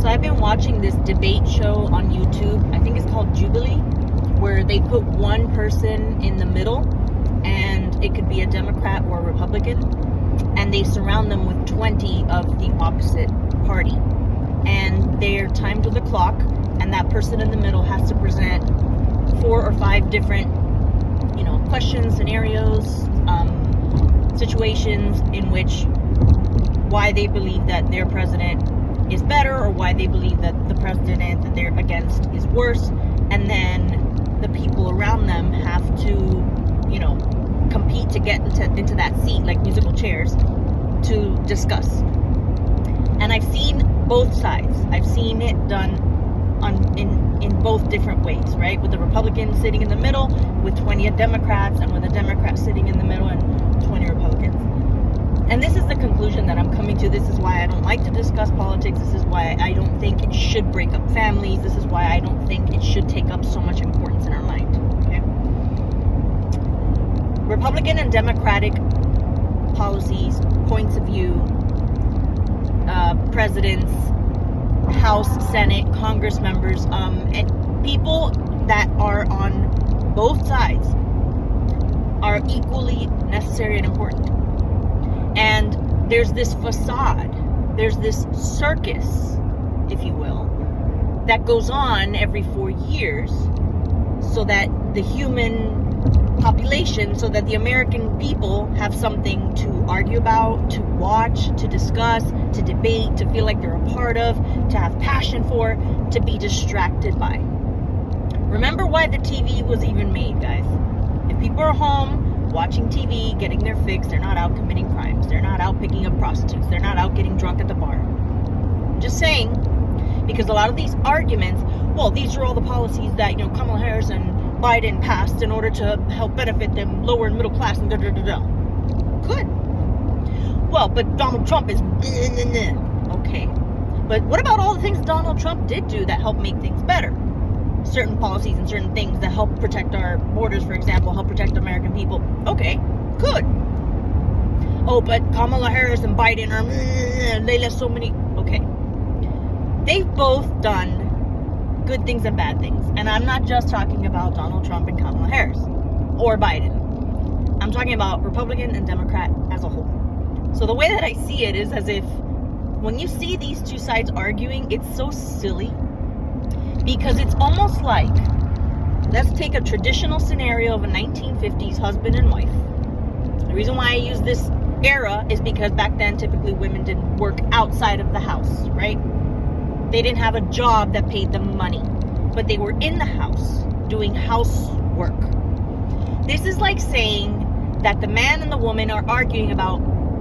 So I've been watching this debate show on YouTube. I think it's called Jubilee, where they put one person in the middle, and it could be a Democrat or a Republican, and they surround them with 20 of the opposite party. And they're timed with a clock, and that person in the middle has to present 4 or 5 different, questions, scenarios, situations in which why they believe that their president is better, or why they believe that the president that they're against is worse. And then the people around them have to, compete to get into that seat, like musical chairs, to discuss. And I've seen both sides. I've seen it done in both different ways, right? With the Republicans sitting in the middle with 20 Democrats, and with the Democrats sitting in the middle and 20 Republicans. And this is the conclusion that I'm coming to. This is why I don't like to discuss politics. This is why I don't think it should break up families. This is why I don't think it should take up so much importance in our mind. Okay? Republican and Democratic policies, points of view, presidents, House, Senate, Congress members, and people that are on both sides are equally necessary and important. And there's this facade, there's this circus, if you will, that goes on every 4 years so that the human population, so that the American people have something to argue about, to watch, to discuss, to debate, to feel like they're a part of, to have passion for, to be distracted by. Remember why the TV was even made, guys. If people are home watching TV, getting their fix, they're not out committing crimes. They're not out picking up prostitutes. They're not out getting drunk at the bar. Just saying, because a lot of these arguments, well, these are all the policies that, Kamala Harris and Biden passed in order to help benefit them lower and middle class and da-da-da-da. Good. Well, but Donald Trump is okay. But what about all the things Donald Trump did do that help make things better? Certain policies and certain things that help protect our borders, for example, help protect American people. Okay, good. Oh, but Kamala Harris and Biden they left so many. Okay. They've both done good things and bad things. And I'm not just talking about Donald Trump and Kamala Harris or Biden. I'm talking about Republican and Democrat as a whole. So the way that I see it is as if when you see these two sides arguing, it's so silly, because it's almost like, let's take a traditional scenario of a 1950s husband and wife. The reason why I use this era is because back then typically women didn't work outside of the house, right? They didn't have a job that paid them money, but they were in the house doing housework. This is like saying that the man and the woman are arguing about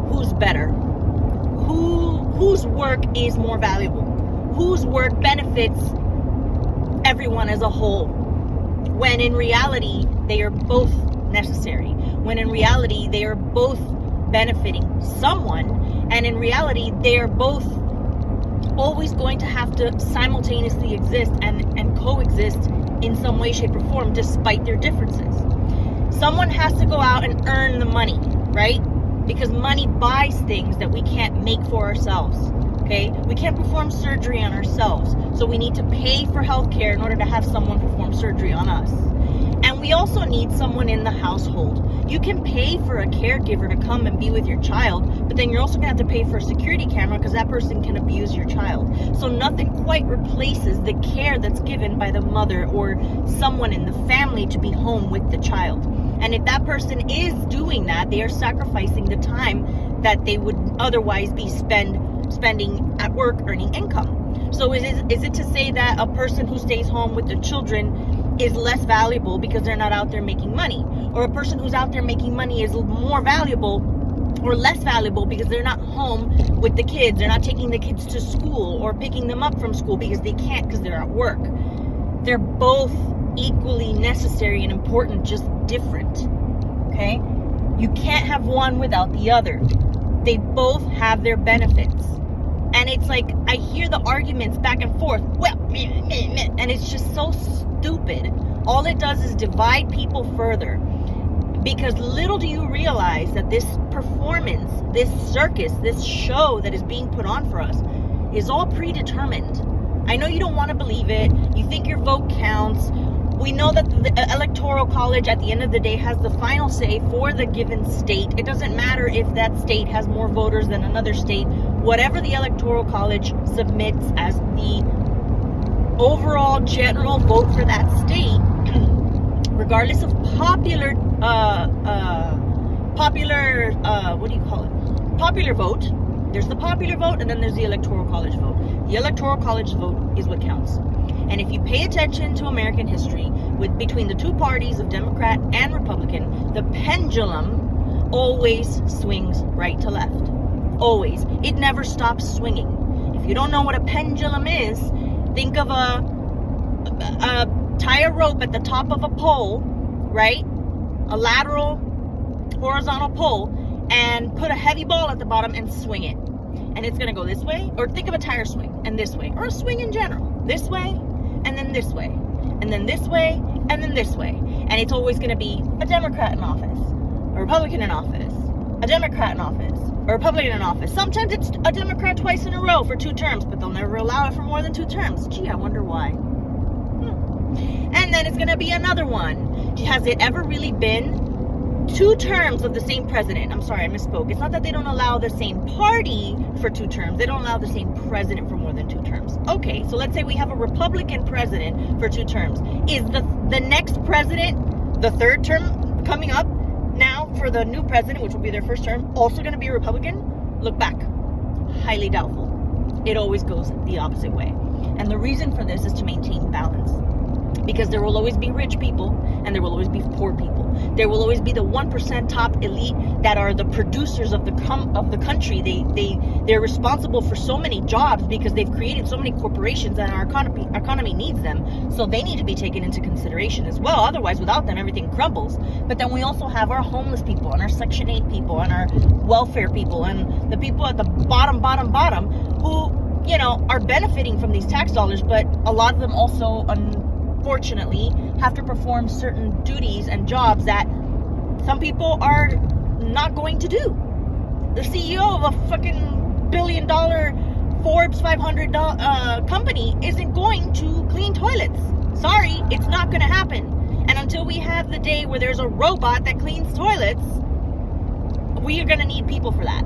who's better, whose work is more valuable, whose work benefits everyone as a whole, when in reality they are both necessary, when in reality they are both benefiting someone, and in reality they are both always going to have to simultaneously exist and coexist in some way, shape, or form, despite their differences. Someone has to go out and earn the money, right? Because money buys things that we can't make for ourselves, okay? We can't perform surgery on ourselves, so we need to pay for healthcare in order to have someone perform surgery on us. And we also need someone in the household. You can pay for a caregiver to come and be with your child, but then you're also going to have to pay for a security camera because that person can abuse your child. So nothing quite replaces the care that's given by the mother or someone in the family to be home with the child. And if that person is doing that, they are sacrificing the time that they would otherwise be spending at work earning income. So is it to say that a person who stays home with the children is less valuable because they're not out there making money? Or a person who's out there making money is more valuable or less valuable because they're not home with the kids, they're not taking the kids to school or picking them up from school because they can't because they're at work? They're both equally necessary and important, just different, okay? You can't have one without the other. They both have their benefits. And it's like, I hear the arguments back and forth, well, and it's just so stupid. All it does is divide people further. Because little do you realize that this performance, this circus, this show that is being put on for us is all predetermined. I know you don't want to believe it. You think your vote counts. We know that the Electoral College at the end of the day has the final say for the given state. It doesn't matter if that state has more voters than another state. Whatever the Electoral College submits as the overall general vote for that state, regardless of popular vote. There's the popular vote, and then there's the Electoral College vote. The Electoral College vote is what counts. And if you pay attention to American history, between the two parties of Democrat and Republican, the pendulum always swings right to left. Always. It never stops swinging. If you don't know what a pendulum is, think of tie a rope at the top of a pole, right? A lateral, horizontal pole, and put a heavy ball at the bottom and swing it. And it's going to go this way, or think of a tire swing, and this way, or a swing in general. This way, and then this way, and then this way, and then this way. And it's always going to be a Democrat in office, a Republican in office, a Democrat in office, a Republican in office. Sometimes it's a Democrat twice in a row for 2 terms, but they'll never allow it for more than 2 terms. Gee, I wonder why. And then it's going to be another one. Has it ever really been 2 terms of the same president? I'm sorry, I misspoke. It's not that they don't allow the same party for 2 terms. They don't allow the same president for more than 2 terms. Okay, so let's say we have a Republican president for 2 terms. Is the next president, the 3rd term coming up now for the new president, which will be their 1st term, also going to be a Republican? Look back. Highly doubtful. It always goes the opposite way. And the reason for this is to maintain balance. Because there will always be rich people and there will always be poor people. There will always be the 1% top elite that are the producers of the country. They're responsible for so many jobs because they've created so many corporations and our economy needs them. So they need to be taken into consideration as well. Otherwise, without them, everything crumbles. But then we also have our homeless people and our Section 8 people and our welfare people and the people at the bottom who, you know, are benefiting from these tax dollars. But a lot of them also, unfortunately, have to perform certain duties and jobs that some people are not going to do. The CEO of a fucking $1 billion Forbes 500 company isn't going to clean toilets. Sorry, it's not going to happen. And until we have the day where there's a robot that cleans toilets, we are going to need people for that.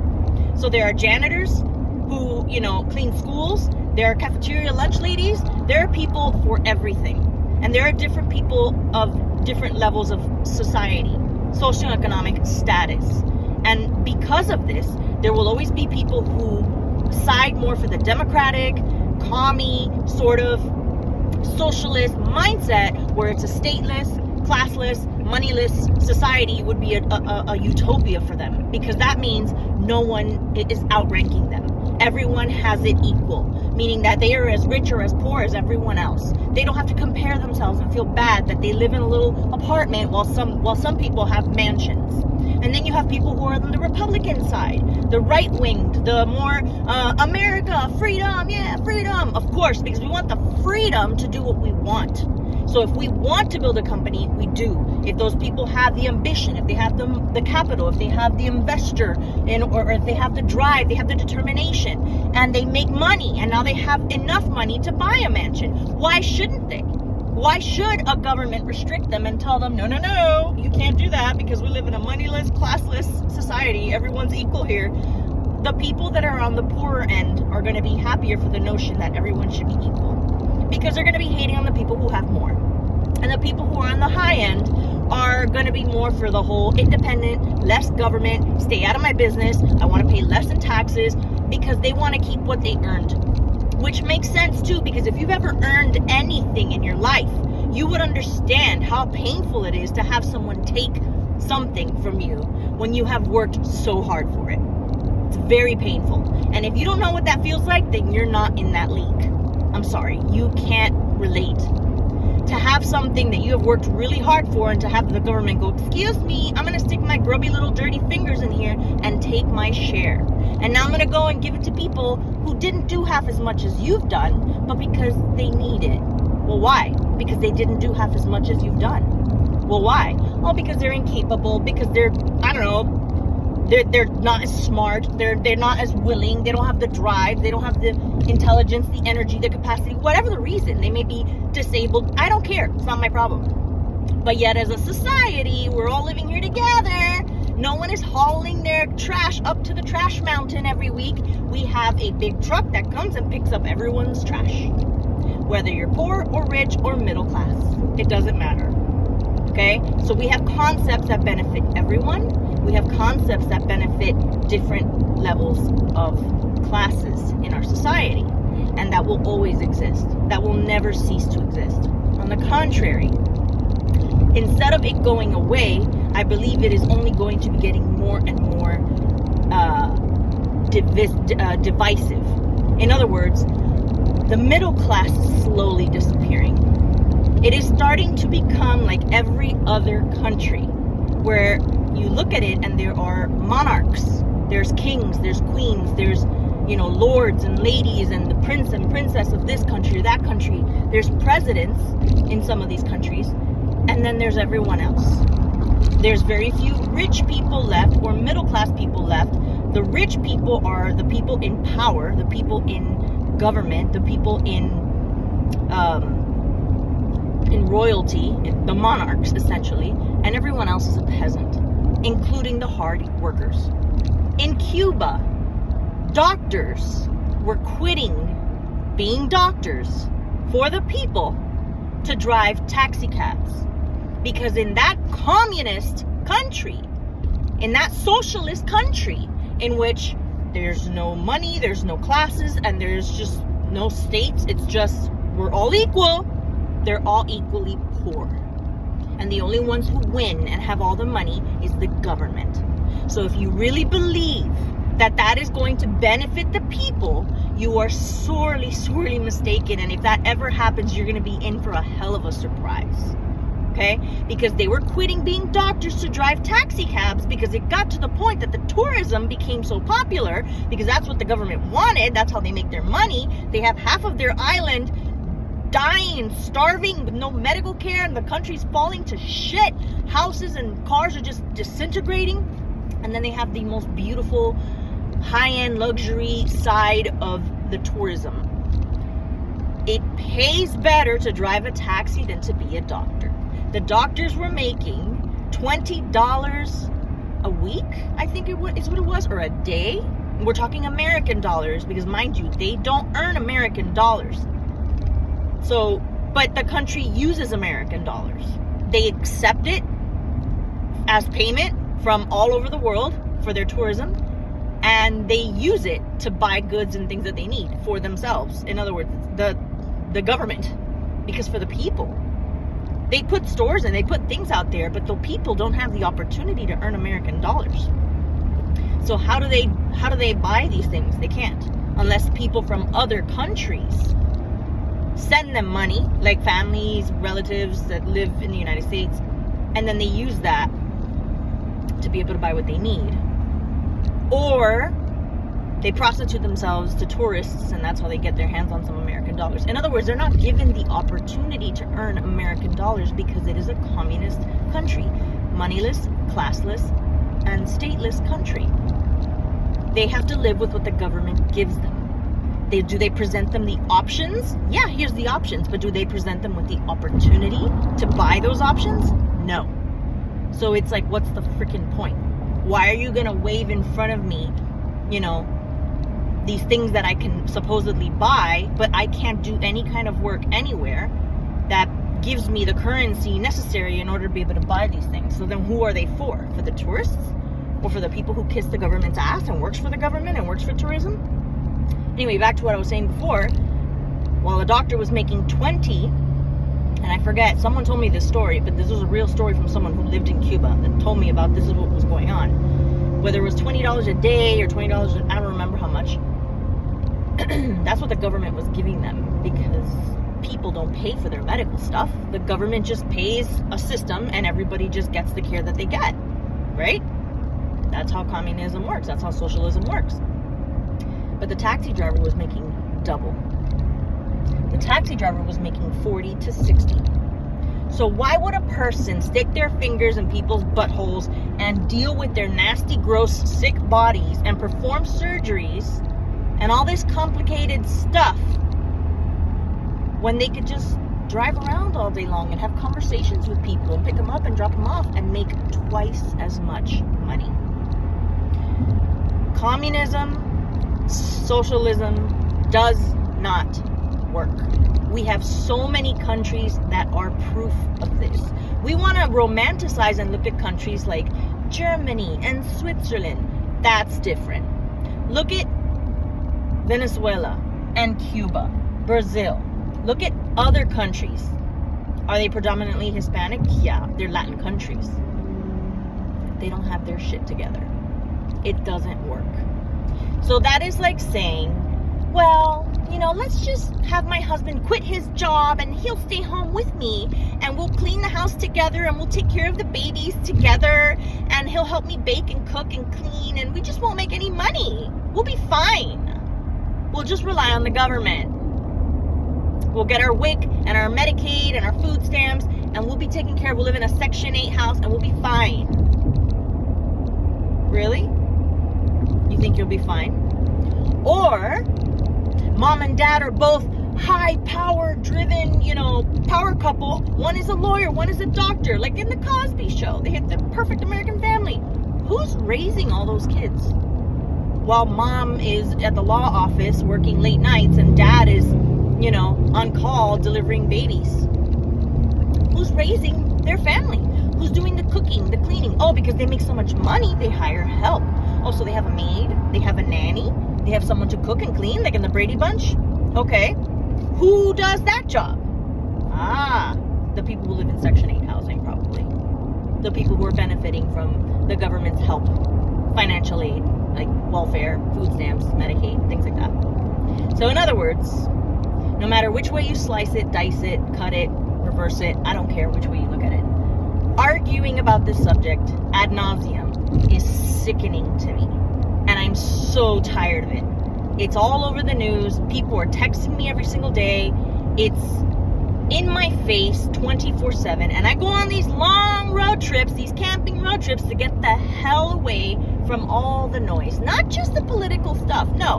So there are janitors who, you know, clean schools. There are cafeteria lunch ladies. There are people for everything. And there are different people of different levels of society, socioeconomic status. And because of this, there will always be people who side more for the democratic, commie, sort of socialist mindset, where it's a stateless, classless, moneyless society would be a utopia for them. Because that means no one is outranking them. Everyone has it equal, meaning that they are as rich or as poor as everyone else. They don't have to compare themselves and feel bad that they live in a little apartment while some people have mansions. And then you have people who are on the Republican side, the right-winged, the more America, freedom, yeah, freedom, of course, because we want the freedom to do what we want. So if we want to build a company, we do. If those people have the ambition, if they have the capital, if they have the investor, or if they have the drive, they have the determination, and they make money, and now they have enough money to buy a mansion, why shouldn't they? Why should a government restrict them and tell them, no, you can't do that because we live in a moneyless, classless society. Everyone's equal here. The people that are on the poorer end are going to be happier for the notion that everyone should be equal, because they're going to be hating on the people who have more. And the people who are on the high end are going to be more for the whole independent, less government, stay out of my business, I want to pay less in taxes, because they want to keep what they earned. Which makes sense too, because if you've ever earned anything in your life, you would understand how painful it is to have someone take something from you when you have worked so hard for it. It's very painful. And if you don't know what that feels like, then you're not in that league. I'm sorry, you can't relate. To have something that you have worked really hard for and to have the government go, excuse me, I'm going to stick my grubby little dirty fingers in here and take my share. And now I'm going to go and give it to people who didn't do half as much as you've done, but because they need it. Well, why? Because they didn't do half as much as you've done. Well, why? Well, because they're incapable, because they're, I don't know, They're not as smart. They're not as willing. They don't have the drive. They don't have the intelligence, the energy, the capacity. Whatever the reason, they may be disabled. I don't care. It's not my problem. But yet, as a society, we're all living here together. No one is hauling their trash up to the trash mountain every week. We have a big truck that comes and picks up everyone's trash. Whether you're poor or rich or middle class, it doesn't matter. Okay? So we have concepts that benefit everyone. We have concepts that benefit different levels of classes in our society. And that will always exist. That will never cease to exist. On the contrary, instead of it going away, I believe it is only going to be getting more and more divisive. In other words, the middle class is slowly disappearing. It is starting to become like every other country, where you look at it and there are monarchs, there's kings, there's queens, there's, lords and ladies and the prince and princess of this country or that country. There's presidents in some of these countries, and then there's everyone else. There's very few rich people left or middle class people left. The rich people are the people in power, the people in government, the people in royalty, the monarchs essentially, and everyone else is a peasant, including the hard workers. In Cuba, doctors were quitting being doctors for the people to drive taxi cabs. Because in that communist country, in that socialist country, in which there's no money, there's no classes, and there's just no states, it's just, we're all equal, they're all equally poor. And the only ones who win and have all the money is the government. So if you really believe that that is going to benefit the people, you are sorely, sorely mistaken. And if that ever happens, you're going to be in for a hell of a surprise. Okay? Because they were quitting being doctors to drive taxi cabs, because it got to the point that the tourism became so popular, because that's what the government wanted. That's how they make their money. They have half of their island dying and starving with no medical care, and the country's falling to shit. Houses and cars are just disintegrating. And then they have the most beautiful high-end luxury side of the tourism. It pays better to drive a taxi than to be a doctor. The doctors were making $20 a week, I think is what it was, or a day. We're talking American dollars, because mind you, they don't earn American dollars. So, but the country uses American dollars. They accept it as payment from all over the world for their tourism, and they use it to buy goods and things that they need for themselves. In other words, the government, because for the people, they put stores and they put things out there, but the people don't have the opportunity to earn American dollars. So how do they buy these things? They can't, unless people from other countries send them money, like families, relatives that live in the United States, and then they use that to be able to buy what they need. Or they prostitute themselves to tourists, and that's how they get their hands on some American dollars. In other words, they're not given the opportunity to earn American dollars, because it is a communist country. Moneyless, classless, and stateless country. They have to live with what the government gives them. Do they present them the options? Yeah, here's the options. But do they present them with the opportunity to buy those options? No. So it's like, what's the freaking point? Why are you going to wave in front of me, these things that I can supposedly buy, but I can't do any kind of work anywhere that gives me the currency necessary in order to be able to buy these things? So then who are they for? For the tourists? Or for the people who kiss the government's ass and works for the government and works for tourism? Anyway, back to what I was saying before. While a doctor was making 20, and I forget, someone told me this story, but this was a real story from someone who lived in Cuba that told me about this is what was going on. Whether it was $20 a day or $20, I don't remember how much. That's what the government was giving them, because people don't pay for their medical stuff. The government just pays a system, and everybody just gets the care that they get, right? That's how communism works. That's how socialism works. But the taxi driver was making double. The taxi driver was making 40 to 60. So why would a person stick their fingers in people's buttholes and deal with their nasty, gross, sick bodies and perform surgeries and all this complicated stuff when they could just drive around all day long and have conversations with people and pick them up and drop them off and make twice as much money? Communism, socialism does not work. We have so many countries that are proof of this. We want to romanticize and look at countries like Germany and Switzerland. That's different. Look at Venezuela and Cuba, Brazil. Look at other countries. Are they predominantly Hispanic? Yeah, they're Latin countries. They don't have their shit together. It doesn't work. So that is like saying, well, let's just have my husband quit his job and he'll stay home with me and we'll clean the house together and we'll take care of the babies together and he'll help me bake and cook and clean and we just won't make any money. We'll be fine. We'll just rely on the government. We'll get our WIC and our Medicaid and our food stamps and we'll be taken care of. We'll live in a Section 8 house and we'll be fine. Really? You think you'll be fine? Or mom and dad are both high power driven, power couple. One is a lawyer, one is a doctor, like in the Cosby Show. They hit the perfect American family. Who's raising all those kids? While mom is at the law office working late nights and dad is, on call delivering babies. Who's raising their family? Who's doing the cooking, the cleaning? Oh, because they make so much money, they hire help. Oh, so they have a maid, they have a nanny, they have someone to cook and clean, like in the Brady Bunch? Okay. Who does that job? The people who live in Section 8 housing, probably. The people who are benefiting from the government's help, financial aid, like welfare, food stamps, Medicaid, things like that. So in other words, no matter which way you slice it, dice it, cut it, reverse it, I don't care which way you look at it. Arguing about this subject ad nauseum is sickening to me. And I'm so tired of it. It's all over the news. People are texting me every single day. It's in my face 24/7. And I go on these long road trips, these camping road trips, to get the hell away from all the noise. Not just the political stuff. No.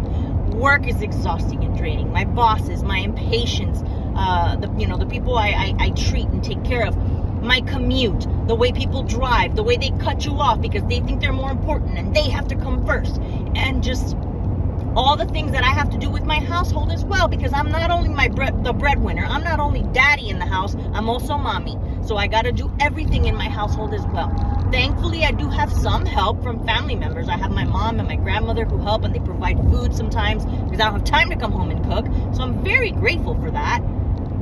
Work is exhausting and draining. My bosses, my impatience, the people I treat and take care of. My commute, the way people drive, the way they cut you off because they think they're more important and they have to come first. And just all the things that I have to do with my household as well, because I'm not only the breadwinner, I'm not only daddy in the house, I'm also mommy. So I got to do everything in my household as well. Thankfully, I do have some help from family members. I have my mom and my grandmother who help, and they provide food sometimes because I don't have time to come home and cook. So I'm very grateful for that.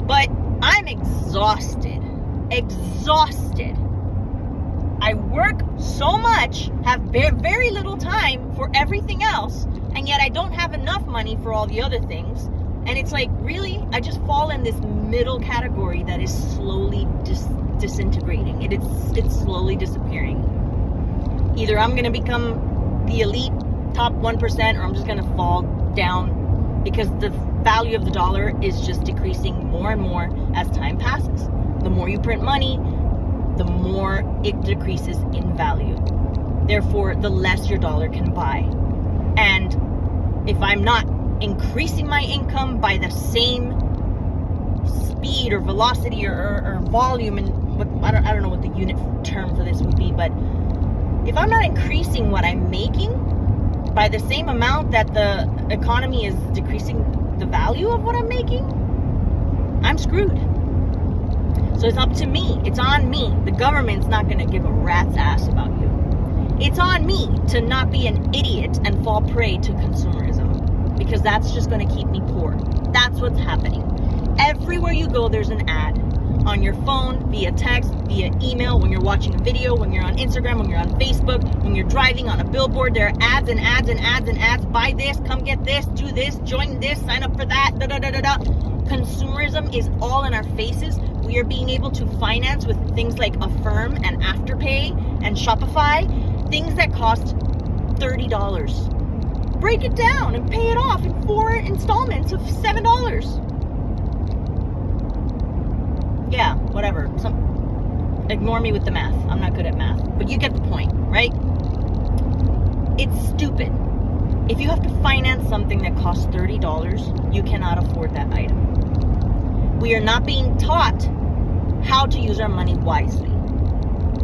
But I'm exhausted. I work so much, have very little time for everything else, and yet I don't have enough money for all the other things. And it's like, really, I just fall in this middle category that is slowly disintegrating. It's slowly disappearing. Either I'm going to become the elite top 1%, or I'm just going to fall down because the value of the dollar is just decreasing more and more as time passes. The more you print money, the more it decreases in value. Therefore, the less your dollar can buy. And if I'm not increasing my income by the same speed or velocity or volume, and I don't know what the unit term for this would be, but if I'm not increasing what I'm making by the same amount that the economy is decreasing the value of what I'm making, I'm screwed. So it's up to me. It's on me. The government's not going to give a rat's ass about you. It's on me to not be an idiot and fall prey to consumerism, because that's just going to keep me poor. That's what's happening. Everywhere you go, there's an ad. On your phone, via text, via email, when you're watching a video, when you're on Instagram, when you're on Facebook, when you're driving on a billboard, there are ads and ads and ads and ads. Buy this, come get this, do this, join this, sign up for that, da-da-da-da-da. Consumerism is all in our faces. We are being able to finance with things like Affirm and Afterpay and Shopify, things that cost $30. Break it down and pay it off in 4 installments of $7. Yeah, whatever. Ignore me with the math. I'm not good at math. But you get the point, right? It's stupid. If you have to finance something that costs $30, you cannot afford that item. We are not being taught how to use our money wisely.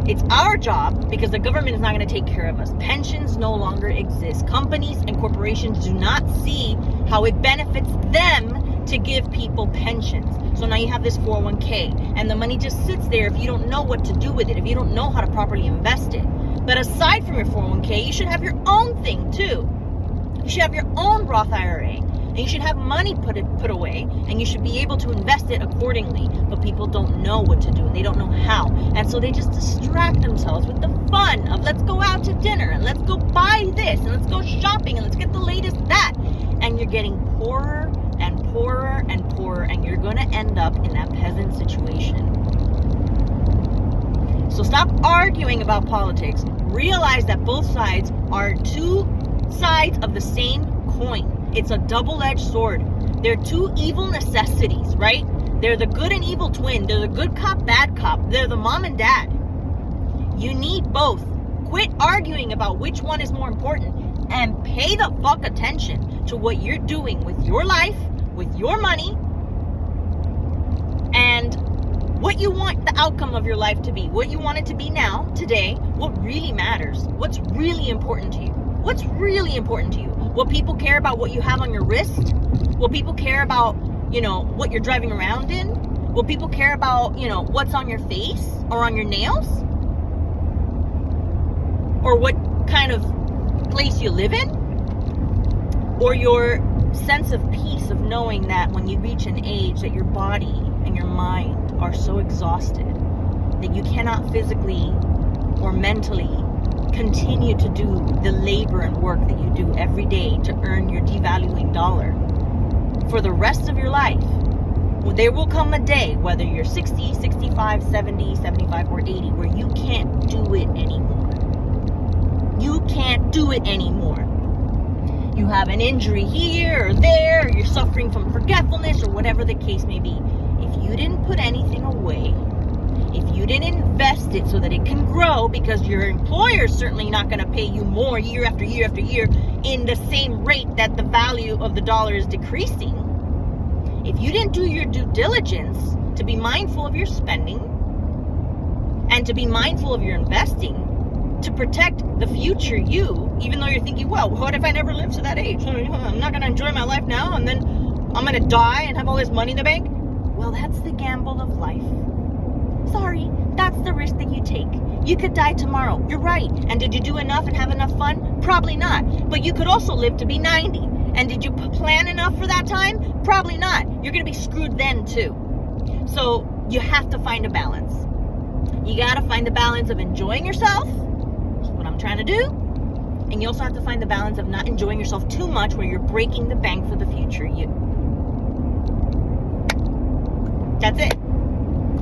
It's our job, because the government is not going to take care of us. Pensions no longer exist. Companies and corporations do not see how it benefits them to give people pensions. So now you have this 401k, and the money just sits there if you don't know what to do with it, if you don't know how to properly invest it. But aside from your 401k, you should have your own thing too. You should have your own Roth IRA, and you should have money put away, and you should be able to invest it accordingly. But people don't know what to do, and they don't know how. And so they just distract themselves with the fun of, let's go out to dinner, and let's go buy this, and let's go shopping, and let's get the latest that. And you're getting poorer and poorer and poorer, and you're going to end up in that peasant situation. So stop arguing about politics. Realize that both sides are two sides of the same coin. It's a double-edged sword. They're two evil necessities, right? They're the good and evil twin. They're the good cop, bad cop. They're the mom and dad. You need both. Quit arguing about which one is more important, and pay the fuck attention to what you're doing with your life, with your money, and what you want the outcome of your life to be. What you want it to be now, today, what really matters. What's really important to you. What's really important to you. What people care about, what you have on your wrist. What people care about, what you're driving around in. What people care about, what's on your face or on your nails. Or what kind of place you live in. Or your sense of peace of knowing that when you reach an age that your body and your mind are so exhausted that you cannot physically or mentally continue to do the labor and work that you do every day to earn your devaluing dollar for the rest of your life. Well, there will come a day, whether you're 60, 65, 70, 75, or 80, where you can't do it anymore. You can't do it anymore. You have an injury here or there, or you're suffering from forgetfulness, or whatever the case may be. If you didn't put anything away, if you didn't invest it so that it can grow, because your employer is certainly not going to pay you more year after year after year in the same rate that the value of the dollar is decreasing. If you didn't do your due diligence to be mindful of your spending and to be mindful of your investing, to protect the future you, even though you're thinking, well, what if I never live to that age? I'm not going to enjoy my life now, and then I'm going to die and have all this money in the bank. Well, that's the gamble of life. Sorry, that's the risk that you take. You could die tomorrow. You're right. And did you do enough and have enough fun? Probably not. But you could also live to be 90. And did you plan enough for that time? Probably not. You're going to be screwed then too. So you have to find a balance. You got to find the balance of enjoying yourself. That's what I'm trying to do. And you also have to find the balance of not enjoying yourself too much where you're breaking the bank for the future you. That's it.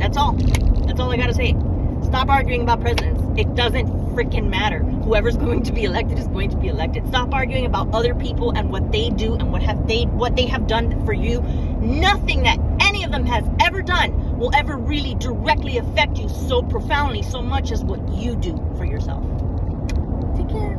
That's all. That's all I gotta say. Stop arguing about presidents. It doesn't freaking matter. Whoever's going to be elected is going to be elected. Stop arguing about other people and what they do and what they have done for you. Nothing that any of them has ever done will ever really directly affect you so profoundly, so much as what you do for yourself. Take care.